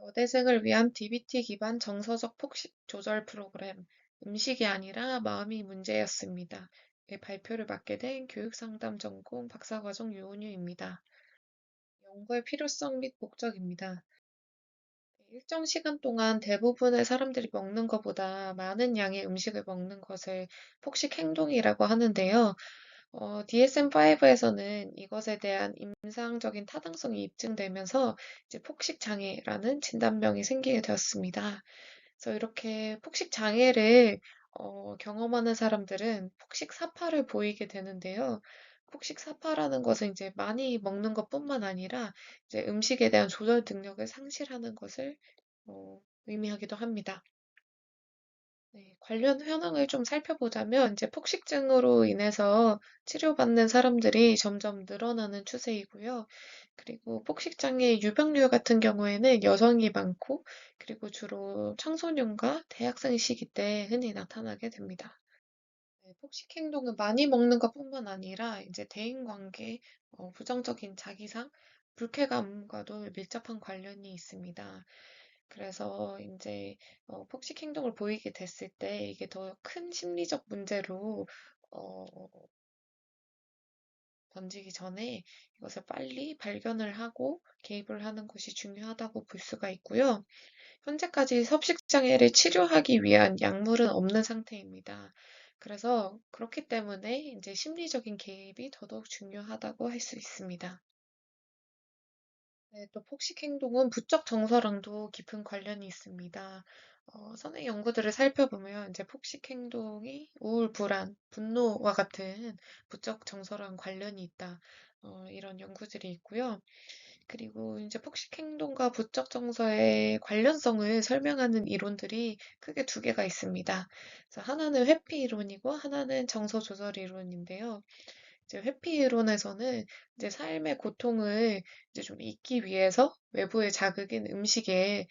여대생을 위한 DBT 기반 정서적 폭식 조절 프로그램, 음식이 아니라 마음이 문제였습니다. 의 발표를 맡게 된 교육상담 전공 박사과정 유은유입니다. 연구의 필요성 및 목적입니다. 일정 시간 동안 대부분의 사람들이 먹는 것보다 많은 양의 음식을 먹는 것을 폭식 행동이라고 하는데요. DSM-5에서는 이것에 대한 임상적인 타당성이 입증되면서 이제 폭식 장애라는 진단명이 생기게 되었습니다. 그래서 이렇게 폭식 장애를 경험하는 사람들은 폭식 사파를 보이게 되는데요. 폭식 사파라는 것은 이제 많이 먹는 것뿐만 아니라 이제 음식에 대한 조절 능력을 상실하는 것을 의미하기도 합니다. 네, 관련 현황을 좀 살펴보자면 이제 폭식증으로 인해서 치료받는 사람들이 점점 늘어나는 추세이고요. 그리고 폭식장애 유병률 같은 경우에는 여성이 많고, 그리고 주로 청소년과 대학생 시기 때 흔히 나타나게 됩니다. 네, 폭식 행동은 많이 먹는 것뿐만 아니라 이제 대인관계, 부정적인 자기상, 불쾌감과도 밀접한 관련이 있습니다. 그래서 인제 폭식 행동을 보이게 됐을 때 이게 더 큰 심리적 문제로 어 번지기 전에 이것을 빨리 발견을 하고 개입을 하는 것이 중요하다고 볼 수가 있고요. 현재까지 섭식 장애를 치료하기 위한 약물은 없는 상태입니다. 그래서 그렇기 때문에 인제 심리적인 개입이 더더욱 중요하다고 할 수 있습니다. 네, 또 폭식 행동은 부적 정서랑도 깊은 관련이 있습니다. 선행 연구들을 살펴보면 이제 폭식 행동이 우울, 불안, 분노와 같은 부적 정서랑 관련이 있다. 이런 연구들이 있고요. 그리고 이제 폭식 행동과 부적 정서의 관련성을 설명하는 이론들이 크게 두 개가 있습니다. 그래서 하나는 회피 이론이고 하나는 정서 조절 이론인데요. 이제 회피 이론에서는 이제 삶의 고통을 이제 좀 잊기 위해서 외부의 자극인 음식에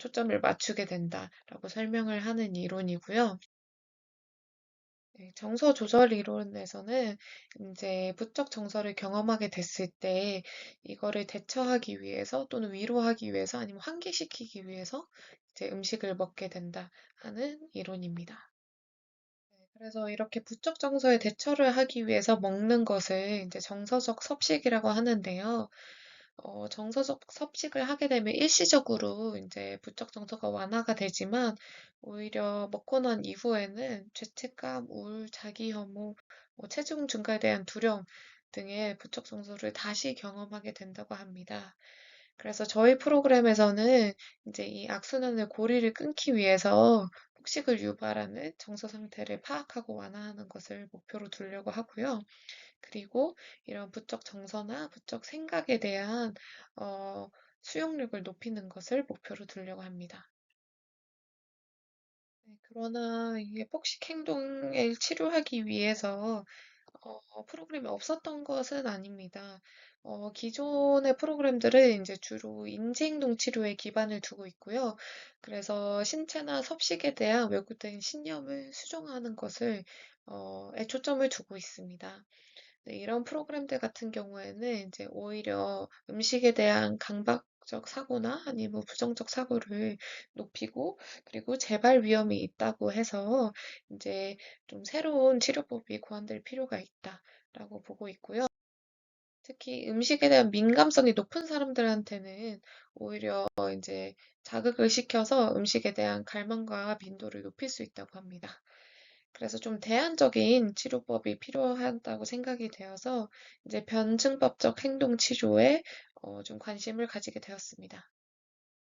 초점을 맞추게 된다라고 설명을 하는 이론이고요. 네, 정서 조절 이론에서는 이제 부적 정서를 경험하게 됐을 때 이거를 대처하기 위해서 또는 위로하기 위해서 아니면 환기시키기 위해서 이제 음식을 먹게 된다 하는 이론입니다. 네, 그래서 이렇게 부적 정서에 대처를 하기 위해서 먹는 것을 이제 정서적 섭식이라고 하는데요. 정서적 섭식을 하게 되면 일시적으로 이제 부적 정서가 완화가 되지만 오히려 먹고 난 이후에는 죄책감, 우울, 자기 혐오, 체중 증가에 대한 두려움 등의 부적 정서를 다시 경험하게 된다고 합니다. 그래서 저희 프로그램에서는 이제 이 악순환의 고리를 끊기 위해서 폭식을 유발하는 정서 상태를 파악하고 완화하는 것을 목표로 두려고 하고요. 그리고 이런 부적 정서나 부적 생각에 대한 어 수용력을 높이는 것을 목표로 두려고 합니다. 네, 그러나 이게 폭식 행동을 치료하기 위해서 프로그램이 없었던 것은 아닙니다. 기존의 프로그램들은 이제 주로 인지행동 치료에 기반을 두고 있고요. 그래서 신체나 섭식에 대한 왜곡된 신념을 수정하는 것을 에 초점을 두고 있습니다. 네, 이런 프로그램들 같은 경우에는 이제 오히려 음식에 대한 강박적 사고나 아니면 부정적 사고를 높이고, 그리고 재발 위험이 있다고 해서 이제 좀 새로운 치료법이 고안될 필요가 있다라고 보고 있고요. 특히 음식에 대한 민감성이 높은 사람들한테는 오히려 이제 자극을 시켜서 음식에 대한 갈망과 빈도를 높일 수 있다고 합니다. 그래서 좀 대안적인 치료법이 필요하다고 생각이 되어서 이제 변증법적 행동 치료에 좀 관심을 가지게 되었습니다.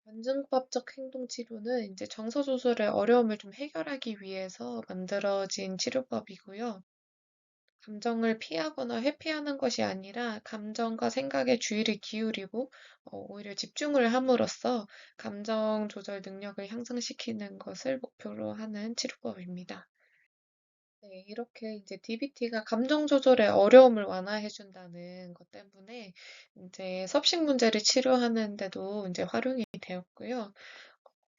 변증법적 행동 치료는 이제 정서 조절의 어려움을 좀 해결하기 위해서 만들어진 치료법이고요. 감정을 피하거나 회피하는 것이 아니라 감정과 생각에 주의를 기울이고 오히려 집중을 함으로써 감정 조절 능력을 향상시키는 것을 목표로 하는 치료법입니다. 네, 이렇게 이제 DBT가 감정 조절의 어려움을 완화해 준다는 것 때문에 이제 섭식 문제를 치료하는 데도 이제 활용이 되었고요.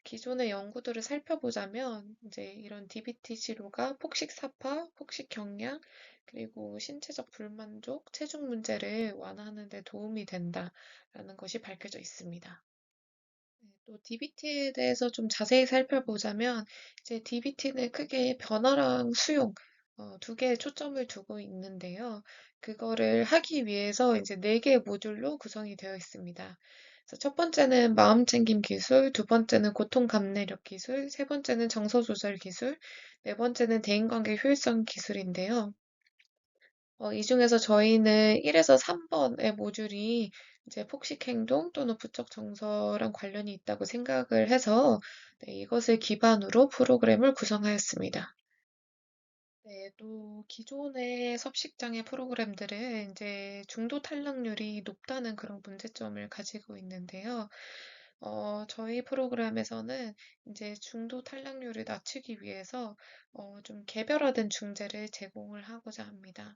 기존의 연구들을 살펴보자면 이제 이런 DBT 치료가 폭식 사파, 폭식 경량, 그리고 신체적 불만족, 체중 문제를 완화하는 데 도움이 된다라는 것이 밝혀져 있습니다. 또 DBT에 대해서 좀 자세히 살펴보자면 이제 DBT는 크게 변화랑 수용 두 개에 초점을 두고 있는데요. 그거를 하기 위해서 이제 네 개의 모듈로 구성이 되어 있습니다. 그래서 첫 번째는 마음챙김 기술, 두 번째는 고통 감내력 기술, 세 번째는 정서 조절 기술, 네 번째는 대인관계 효율성 기술인데요. 이 중에서 저희는 1에서 3번의 모듈이 이제 폭식 행동 또는 부적 정서랑 관련이 있다고 생각을 해서 네, 이것을 기반으로 프로그램을 구성하였습니다. 네, 또 기존의 섭식장애 프로그램들은 이제 중도 탈락률이 높다는 그런 문제점을 가지고 있는데요. 저희 프로그램에서는 이제 중도 탈락률을 낮추기 위해서 좀 개별화된 중재를 제공을 하고자 합니다.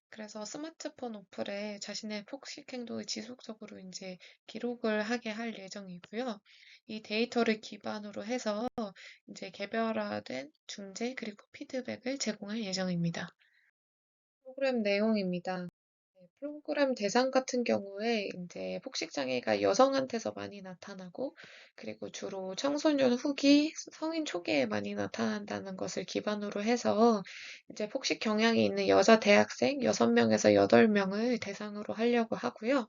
그래서 스마트폰 어플에 자신의 폭식 행동을 지속적으로 이제 기록을 하게 할 예정이고요. 이 데이터를 기반으로 해서 이제 개별화된 중재 그리고 피드백을 제공할 예정입니다. 프로그램 내용입니다. 네, 프로그램 대상 같은 경우에 이제 폭식 장애가 여성한테서 많이 나타나고 그리고 주로 청소년 후기, 성인 초기에 많이 나타난다는 것을 기반으로 해서 이제 폭식 경향이 있는 여자 대학생 6명에서 8명을 대상으로 하려고 하고요.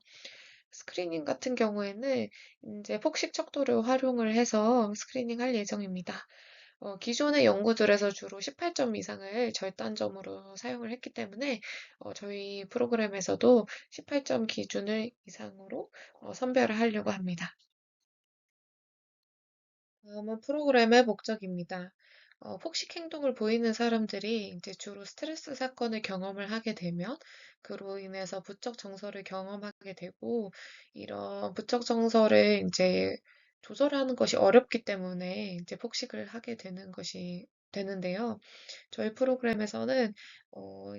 스크리닝 같은 경우에는 이제 폭식 척도를 활용을 해서 스크리닝 할 예정입니다. 기존의 연구들에서 주로 18점 이상을 절단점으로 사용을 했기 때문에 저희 프로그램에서도 18점 기준을 이상으로 선별을 하려고 합니다. 다음은 프로그램의 목적입니다. 폭식 행동을 보이는 사람들이 이제 주로 스트레스 사건을 경험을 하게 되면 그로 인해서 부적 정서를 경험하게 되고 이런 부적 정서를 이제 조절하는 것이 어렵기 때문에 이제 폭식을 하게 되는 것이 되는데요. 저희 프로그램에서는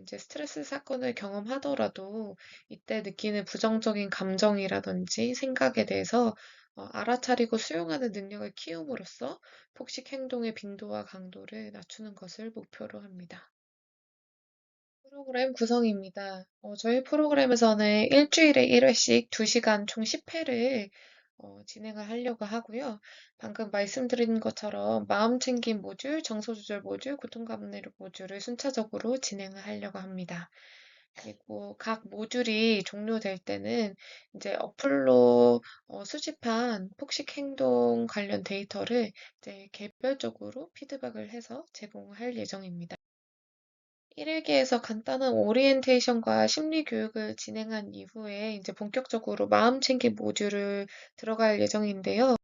이제 스트레스 사건을 경험하더라도 이때 느끼는 부정적인 감정이라든지 생각에 대해서 알아차리고 수용하는 능력을 키움으로써 폭식 행동의 빈도와 강도를 낮추는 것을 목표로 합니다. 프로그램 구성입니다. 저희 프로그램에서는 일주일에 1회씩 2시간 총 10회를 진행을 하려고 하고요. 방금 말씀드린 것처럼 마음챙김 모듈, 정서조절 모듈, 고통감내력 모듈을 순차적으로 진행을 하려고 합니다. 그리고 각 모듈이 종료될 때는 이제 어플로 수집한 폭식 행동 관련 데이터를 이제 개별적으로 피드백을 해서 제공할 예정입니다. 1일기에서 간단한 오리엔테이션과 심리 교육을 진행한 이후에 이제 본격적으로 마음챙김 모듈을 들어갈 예정인데요.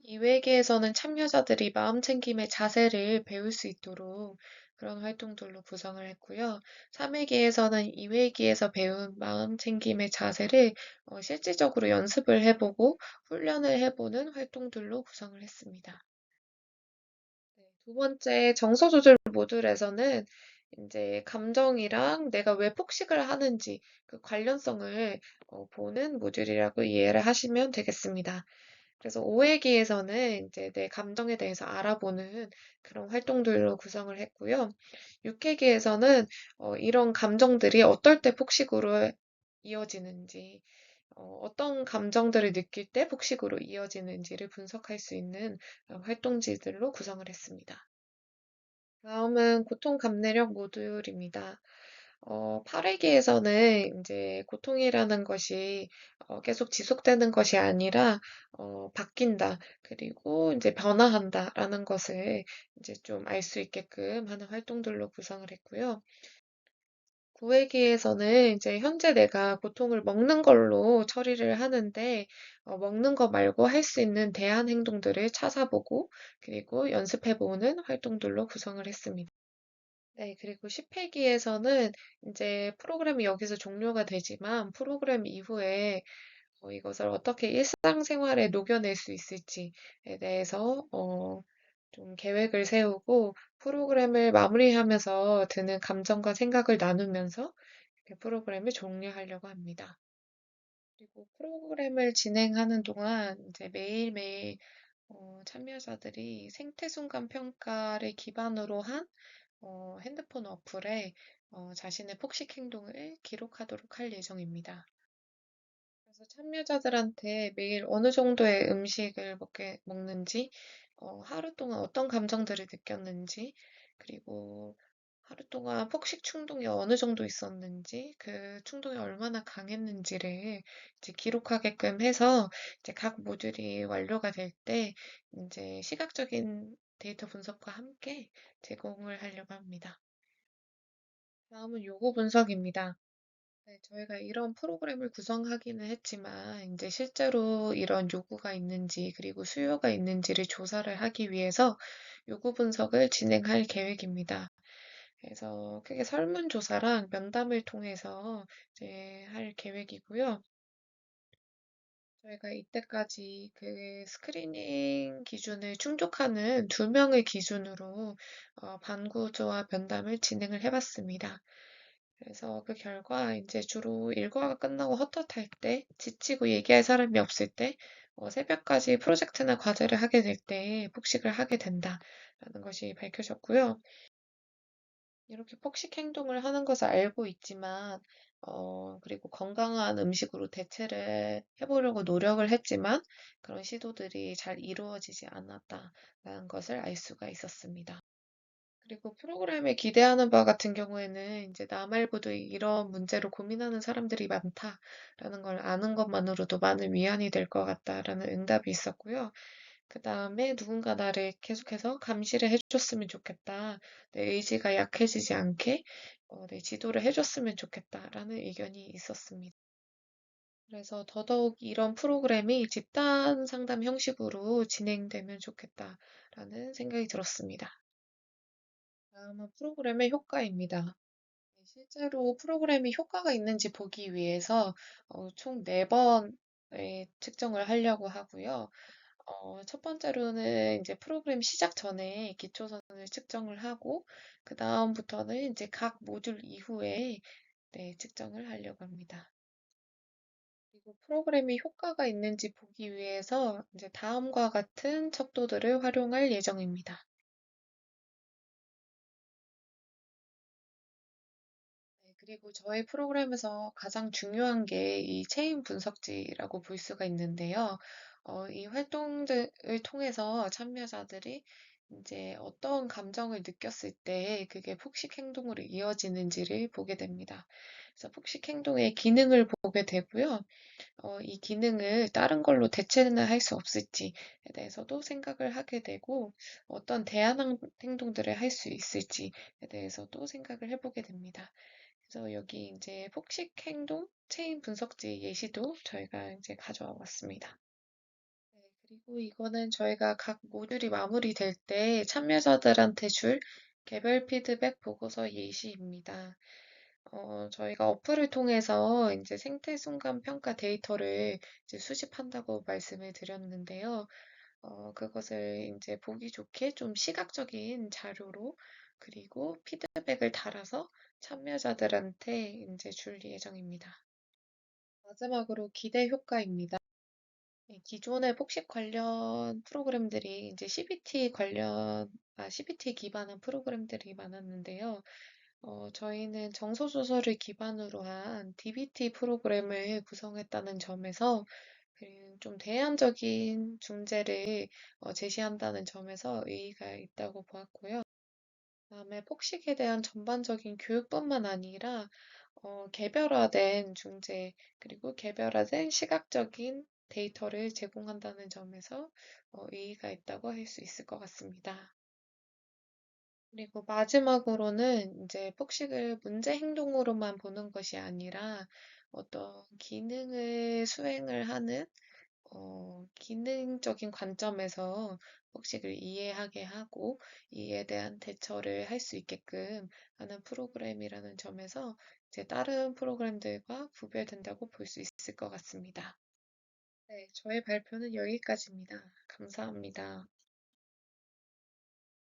2회기에서는 참여자들이 마음챙김의 자세를 배울 수 있도록 그런 활동들로 구성을 했고요. 3회기에서는 2회기에서 배운 마음챙김의 자세를 실질적으로 연습을 해보고 훈련을 해보는 활동들로 구성을 했습니다. 네, 두 번째 정서 조절 모듈에서는 이제 감정이랑 내가 왜 폭식을 하는지 그 관련성을 보는 모듈이라고 이해를 하시면 되겠습니다. 그래서 5회기에서는 이제 내 감정에 대해서 알아보는 그런 활동들로 구성을 했고요. 6회기에서는 이런 감정들이 어떨 때 폭식으로 이어지는지, 어떤 감정들을 느낄 때 폭식으로 이어지는지를 분석할 수 있는 활동지들로 구성을 했습니다. 다음은 고통 감내력 모듈입니다. 8회기에서는 이제 고통이라는 것이 계속 지속되는 것이 아니라 바뀐다. 그리고 이제 변화한다라는 것을 이제 좀 알 수 있게끔 하는 활동들로 구성을 했고요. 9회기에서는 이제 현재 내가 고통을 먹는 걸로 처리를 하는데 먹는 거 말고 할 수 있는 대안 행동들을 찾아보고 그리고 연습해 보는 활동들로 구성을 했습니다. 네, 그리고 10회기에서는 이제 프로그램이 여기서 종료가 되지만 프로그램 이후에 이것을 어떻게 일상생활에 녹여낼 수 있을지에 대해서 좀 계획을 세우고 프로그램을 마무리하면서 드는 감정과 생각을 나누면서 이렇게 프로그램을 종료하려고 합니다. 그리고 프로그램을 진행하는 동안 이제 매일매일 참여자들이 생태순간 평가를 기반으로 한 핸드폰 어플에 자신의 폭식 행동을 기록하도록 할 예정입니다. 그래서 참여자들한테 매일 어느 정도의 음식을 먹는지, 하루 동안 어떤 감정들을 느꼈는지, 그리고 하루 동안 폭식 충동이 어느 정도 있었는지, 그 충동이 얼마나 강했는지를 이제 기록하게끔 해서 이제 각 모듈이 완료가 될 때 이제 시각적인 데이터 분석과 함께 제공을 하려고 합니다. 다음은 요구 분석입니다. 네, 저희가 이런 프로그램을 구성하기는 했지만, 이제 실제로 이런 요구가 있는지, 그리고 수요가 있는지를 조사를 하기 위해서 요구 분석을 진행할 계획입니다. 그래서 크게 설문조사랑 면담을 통해서 이제 할 계획이고요. 저희가 이때까지 그 스크리닝 기준을 충족하는 2명을 기준으로 반구조와 면담을 진행을 해봤습니다. 그래서 그 결과 이제 주로 일과가 끝나고 헛헛할 때, 지치고 얘기할 사람이 없을 때, 새벽까지 프로젝트나 과제를 하게 될 때 폭식을 하게 된다라는 것이 밝혀졌고요. 이렇게 폭식 행동을 하는 것을 알고 있지만, 그리고 건강한 음식으로 대체를 해보려고 노력을 했지만, 그런 시도들이 잘 이루어지지 않았다라는 것을 알 수가 있었습니다. 그리고 프로그램에 기대하는 바와 같은 경우에는 이제 나 말고도 이런 문제로 고민하는 사람들이 많다라는 걸 아는 것만으로도 많은 위안이 될 것 같다라는 응답이 있었고요. 그다음에 누군가 나를 계속해서 감시를 해줬으면 좋겠다. 내 의지가 약해지지 않게 내 지도를 해줬으면 좋겠다라는 의견이 있었습니다. 그래서 더더욱 이런 프로그램이 집단 상담 형식으로 진행되면 좋겠다라는 생각이 들었습니다. 다음은 프로그램의 효과입니다. 네, 실제로 프로그램이 효과가 있는지 보기 위해서 총 4번의 측정을 하려고 하고요. 첫 번째로는 이제 프로그램 시작 전에 기초선을 측정을 하고, 그다음부터는 이제 각 모듈 이후에 네, 측정을 하려고 합니다. 그리고 프로그램이 효과가 있는지 보기 위해서 이제 다음과 같은 척도들을 활용할 예정입니다. 네, 그리고 저희 프로그램에서 가장 중요한 게 이 체인 분석지라고 볼 수가 있는데요. 이 활동들을 통해서 참여자들이 이제 어떤 감정을 느꼈을 때 그게 폭식 행동으로 이어지는지를 보게 됩니다. 그래서 폭식 행동의 기능을 보게 되고요. 이 기능을 다른 걸로 대체는 할 수 없을지에 대해서도 생각을 하게 되고, 어떤 대안 행동들을 할 수 있을지에 대해서도 생각을 해보게 됩니다. 그래서 여기 이제 폭식 행동 체인 분석지 예시도 저희가 이제 가져와 봤습니다. 네, 그리고 이거는 저희가 각 모듈이 마무리될 때 참여자들한테 줄 개별 피드백 보고서 예시입니다. 저희가 어플을 통해서 이제 생태 순간 평가 데이터를 이제 수집한다고 말씀을 드렸는데요. 그것을 이제 보기 좋게 좀 시각적인 자료로 그리고 피드백을 달아서 참여자들한테 이제 줄 예정입니다. 마지막으로 기대 효과입니다. 네, 기존의 복식 관련 프로그램들이 이제 CBT 기반한 프로그램들이 많았는데요. 저희는 정서조서를 기반으로 한 DBT 프로그램을 구성했다는 점에서 좀 대안적인 중재를 제시한다는 점에서 의의가 있다고 보았고요. 그다음에 폭식에 대한 전반적인 교육뿐만 아니라 개별화된 중재 그리고 개별화된 시각적인 데이터를 제공한다는 점에서 의의가 있다고 할 수 있을 것 같습니다. 그리고 마지막으로는 이제 폭식을 문제 행동으로만 보는 것이 아니라 어떤 기능을 수행을 하는 기능적인 관점에서 폭식을 이해하게 하고 이에 대한 대처를 할 수 있게끔 하는 프로그램이라는 점에서 이제 다른 프로그램들과 구별된다고 볼 수 있을 것 같습니다. 네, 저의 발표는 여기까지입니다. 감사합니다.